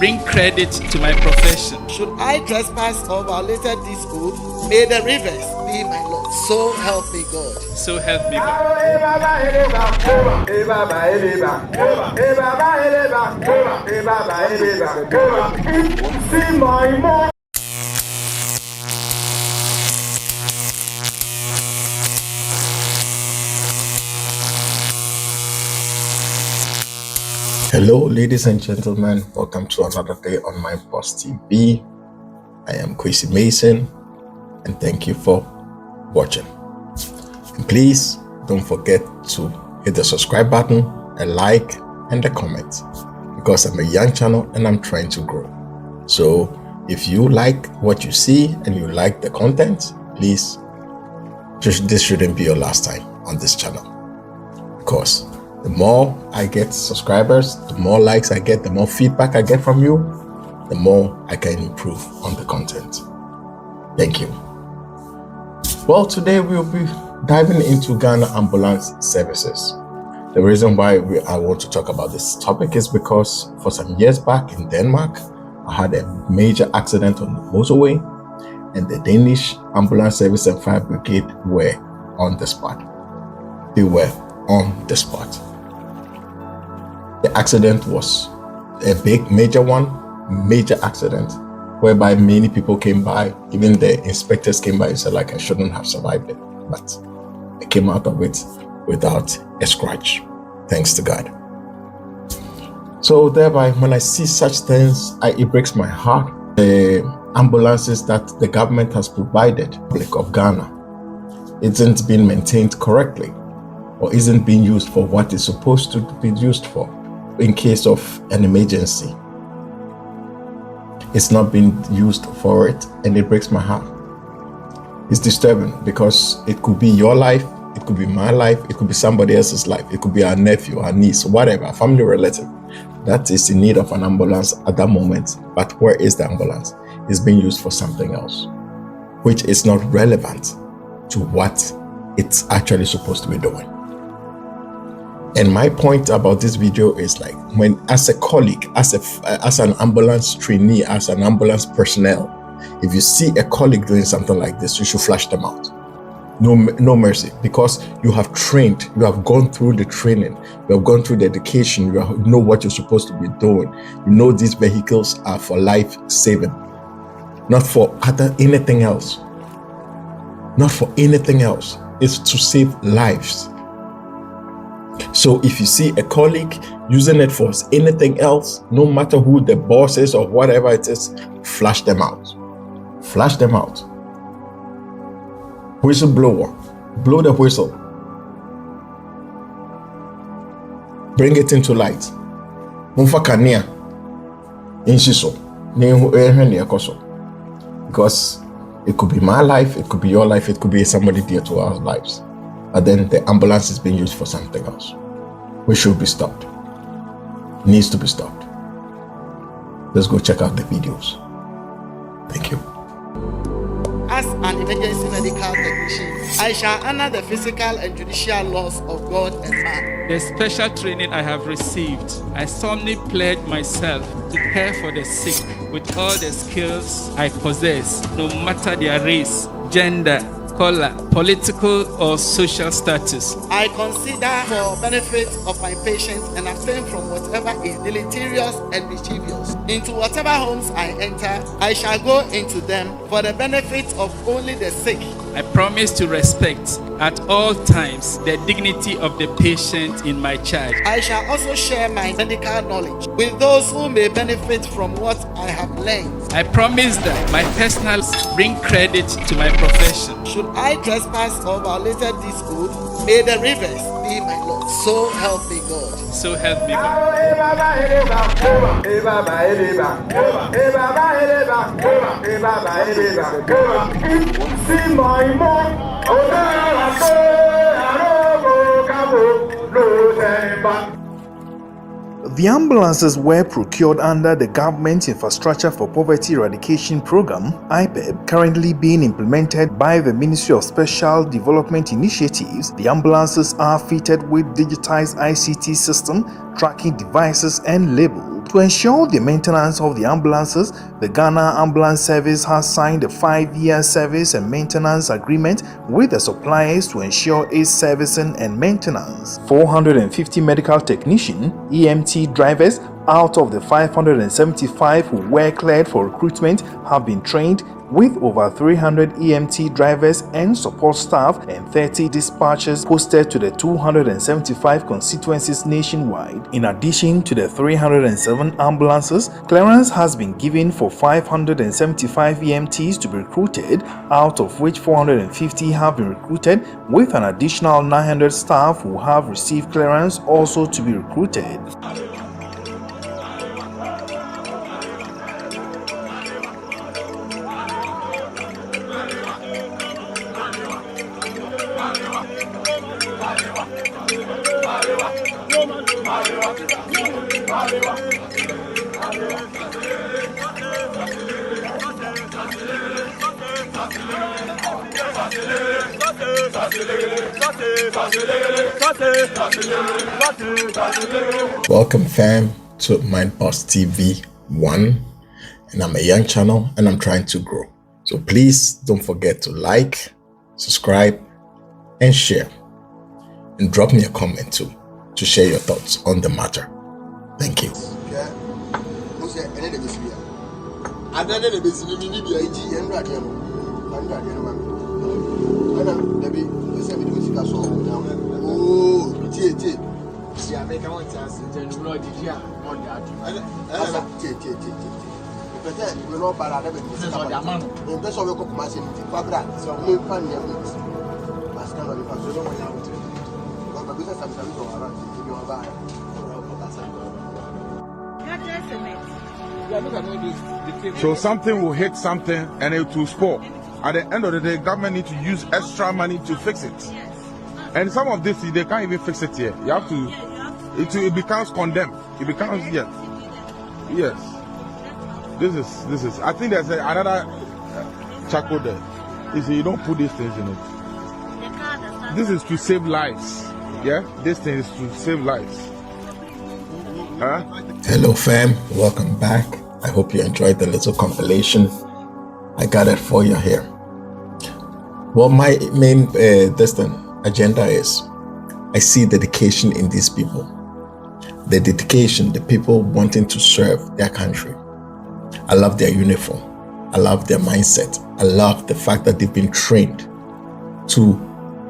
bring credit to my profession. Should I trespass or violated this oath, may the rivers be my Lord. So help me God. So help me God. Hello, ladies and gentlemen. Welcome to another day on My Boss TV. I am Kwesi Mason, and thank you for watching. And please don't forget to hit the subscribe button, a like, and a comment, because I'm a young channel and I'm trying to grow. So if you like what you see and you like the content, please, this shouldn't be your last time on this channel, because the more I get subscribers, the more likes I get, the more feedback I get from you, the more I can improve on the content. Thank you. Well, today we'll be diving into Ghana ambulance services. The reason why I want to talk about this topic is because for some years back in Denmark, I had a major accident on the motorway, and the Danish Ambulance Service and Fire Brigade were on the spot. They were on the spot. The accident was a major accident, whereby many people came by, even the inspectors came by and said, like, I shouldn't have survived it, but I came out of it without a scratch, thanks to God. So thereby, when I see such things, it breaks my heart. The ambulances that the government has provided, Republic of Ghana, isn't being maintained correctly, or isn't being used for what it's supposed to be used for. In case of an emergency, it's not being used for it, and it breaks my heart. It's disturbing, because it could be your life, it could be my life, it could be somebody else's life, it could be our nephew, our niece, whatever, a family relative that is in need of an ambulance at that moment. But where is the ambulance? It's being used for something else, which is not relevant to what it's actually supposed to be doing. And my point about this video is, like, when as a colleague, as an ambulance trainee, as an ambulance personnel, if you see a colleague doing something like this, you should flush them out. No mercy, because you have trained, you have gone through the training, you have gone through the education, you know what you're supposed to be doing. You know these vehicles are for life saving, not for anything else. Not for anything else. It's to save lives. So if you see a colleague using it for anything else, no matter who the boss is or whatever it is, flush them out. Flush them out. Whistleblower, blow the whistle. Bring it into light. Because it could be my life, it could be your life, it could be somebody dear to our lives. But then the ambulance is being used for something else, which should be stopped. Needs to be stopped. Let's go check out the videos. Thank you. As an emergency medical technician, I shall honor the physical and judicial laws of God and man. The special training I have received, I solemnly pledge myself to care for the sick with all the skills I possess, no matter their race, gender, color, political or social status. I consider for benefit of my patients and abstain from whatever is deleterious and mischievous. Into whatever homes I enter, I shall go into them for the benefit of only the sick. I promise to respect at all times the dignity of the patient in my charge. I shall also share my medical knowledge with those who may benefit from what I have learned. I promise that my personal bring credit to my profession. Should I trespass or violated this oath, may the rivers be my Lord. So help me God. So help me God. The ambulances were procured under the Government Infrastructure for Poverty Eradication Program (IPEP), currently being implemented by the Ministry of Special Development Initiatives. The ambulances are fitted with digitized ICT system, tracking devices, and labeled To ensure the maintenance of the ambulances, the Ghana Ambulance Service has signed a 5-year service and maintenance agreement with the suppliers to ensure its servicing and maintenance. 450 medical technicians, EMT drivers out of the 575 who were cleared for recruitment have been trained, with over 300 EMT drivers and support staff and 30 dispatchers posted to the 275 constituencies nationwide. In addition to the 307 ambulances, clearance has been given for 575 EMTs to be recruited, out of which 450 have been recruited, with an additional 900 staff who have received clearance also to be recruited. Welcome fam to Mind Boss TV 1, and I'm a young channel and I'm trying to grow. So please don't forget to like, subscribe and share, and drop me a comment too to share your thoughts on the matter. Thank you. So something will hit something and it will spoil. At the end of the day, government need to use extra money to fix it. And some of this, they can't even fix it here. You have to, it becomes condemned. It becomes, yes. This is, I think there's another charcoal there. You don't put these things in it. This is to save lives. Yeah, this thing is to save lives. Huh? Hello fam, welcome back. I hope you enjoyed the little compilation I gathered for you here. Well, my main agenda is, I see dedication in these people. The dedication, the people wanting to serve their country. I love their uniform. I love their mindset. I love the fact that they've been trained to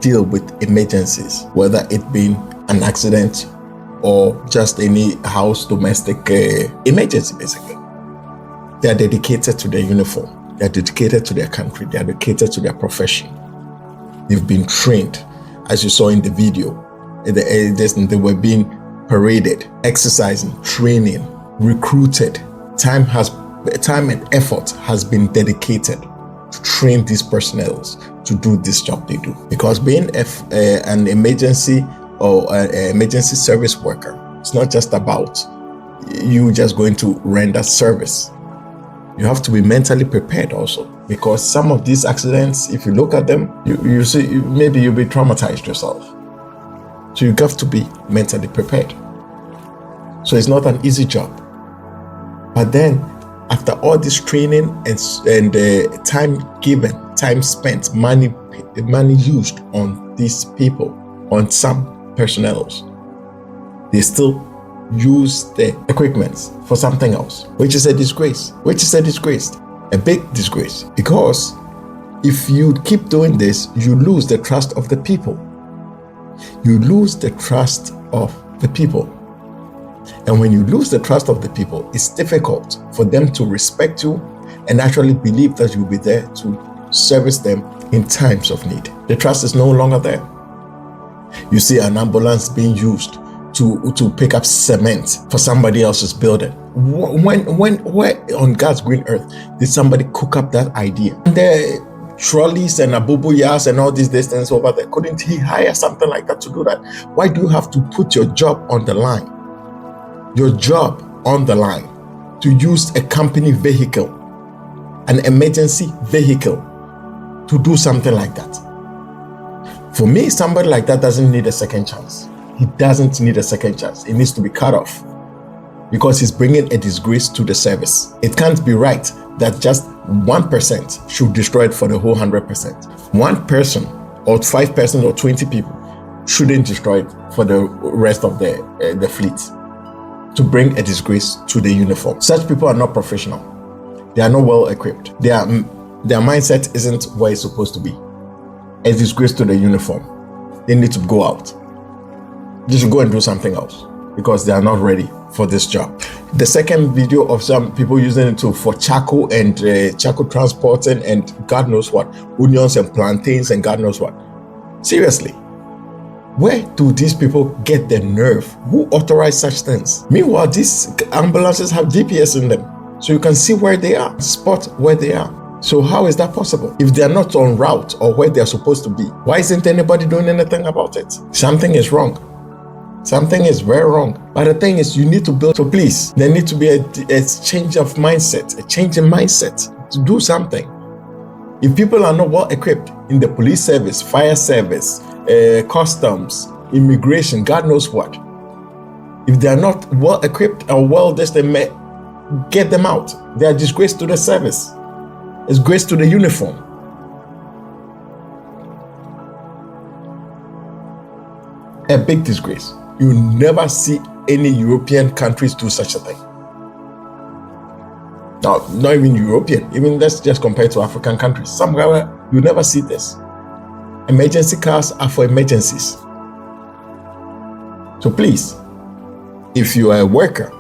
deal with emergencies, whether it being an accident or just any house domestic emergency, basically. They are dedicated to their uniform. They are dedicated to their country. They are dedicated to their profession. They've been trained. As you saw in the video, they were being paraded, exercising, training, recruited. Time and effort has been dedicated to train these personnel to do this job they do. Because being an emergency or an emergency service worker, it's not just about you just going to render service. You have to be mentally prepared also, because some of these accidents, if you look at them, you see, maybe you'll be traumatized yourself. So you have to be mentally prepared. So it's not an easy job. But then, after all this training and time given, time spent, money used on these people, on some personnel, they still use the equipment for something else, which is a disgrace. A big disgrace. Because if you keep doing this, you lose the trust of the people. And when you lose the trust of the people, it's difficult for them to respect you and actually believe that you'll be there to service them in times of need. The trust is no longer there. You see an ambulance being used to pick up cement for somebody else's building. Where on God's green earth did somebody cook up that idea? And the trolleys and abubuyas and all these things over there, couldn't he hire something like that to do that? Why do you have to put your job on the line? To use a company vehicle, an emergency vehicle, to do something like that? For me, somebody like that doesn't need a second chance. He doesn't need a second chance. It needs to be cut off. because it's bringing a disgrace to the service. It can't be right that just 1% should destroy it for the whole 100%. One person or 5% or 20 people shouldn't destroy it for the rest of the fleet to bring a disgrace to the uniform. Such people are not professional. They are not well equipped. Their mindset isn't where it's supposed to be. A disgrace to the uniform. They need to go out. They should go and do something else because they are not ready for this job. The second video of some people using it for charcoal and charcoal transporting and God knows what, onions and plantains and God knows what. Seriously, where do these people get the nerve? Who authorized such things? Meanwhile, these ambulances have GPS in them, so you can see where they are, spot where they are. So how is that possible? If they are not on route or where they are supposed to be, why isn't anybody doing anything about it? Something is wrong. Something is very wrong. But the thing is, you need to build. So please, there needs to be a change of mindset, a change in mindset to do something. If people are not well equipped in the police service, fire service, customs, immigration, God knows what. If they are not well equipped or well, they may get them out. They are disgrace to the service. It's grace to the uniform. A big disgrace. You never see any European countries do such a thing. Now, not even European, even let's just compare to African countries. Somewhere you never see this. Emergency cars are for emergencies. So please, if you are a worker,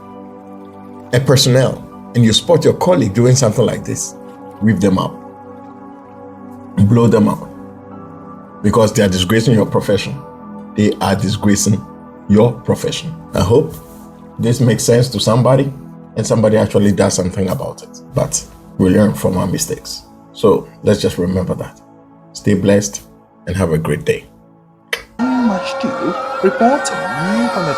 a personnel, and you spot your colleague doing something like this, whip them out. Blow them out. Because they are disgracing your profession. They are disgracing your profession. I hope this makes sense to somebody and somebody actually does something about it. But we learn from our mistakes. So let's just remember that. Stay blessed and have a great day. Much to reporting from the